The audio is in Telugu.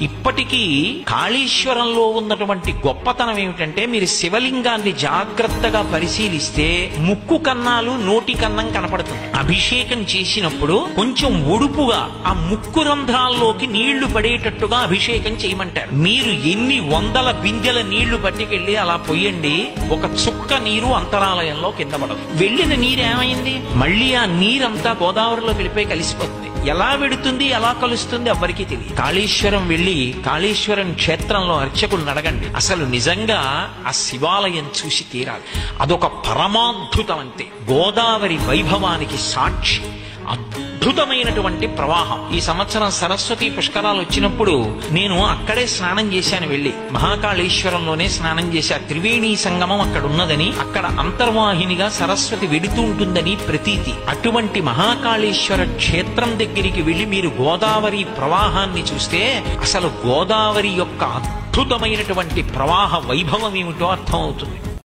ఇప్పటికీ కాళేశ్వరంలో ఉన్నటువంటి గొప్పతనం ఏమిటంటే, మీరు శివలింగాన్ని జాగ్రత్తగా పరిశీలిస్తే ముక్కు కన్నాలు నోటి కన్నం కనపడుతుంది. అభిషేకం చేసినప్పుడు కొంచెం ఒడుపుగా ఆ ముక్కు రంధ్రాల్లోకి నీళ్లు పడేటట్టుగా అభిషేకం చేయమంటారు. మీరు ఎన్ని వందల బిందెల నీళ్లు పట్టుకెళ్లి అలా పొయ్యండి, ఒక చుక్క నీరు అంతరాలయంలో కింద పడదు. వెళ్ళిన నీరు ఏమైంది? మళ్ళీ ఆ నీరంతా గోదావరిలో వెళ్ళిపోయి కలిసిపోతుంది. ఎలా వెడుతుంది, ఎలా కలుస్తుంది ఎవ్వరికీ తెలియదు. కాళేశ్వరం వెళ్ళి కాళేశ్వరం క్షేత్రంలో అర్చకులను అడగండి, అసలు నిజంగా ఆ శివాలయం చూసి తీరాలి. అదొక పరమాద్భుతం. అంతే, గోదావరి వైభవానికి సాక్షి. అద్భుతమైనటువంటి ప్రవాహం. ఈ సంవత్సరం సరస్వతి పుష్కరాలు వచ్చినప్పుడు నేను అక్కడే స్నానం చేశాను. వెళ్ళి మహాకాళేశ్వరంలోనే స్నానం చేశా. త్రివేణీ సంగమం అక్కడ ఉన్నదని, అక్కడ అంతర్వాహినిగా సరస్వతి వెడుతూ ఉంటుందని ప్రతీతి. అటువంటి మహాకాళేశ్వర క్షేత్రం దగ్గరికి వెళ్లి మీరు గోదావరి ప్రవాహాన్ని చూస్తే అసలు గోదావరి యొక్క అద్భుతమైనటువంటి ప్రవాహ వైభవం ఏమిటో అర్థమవుతుంది.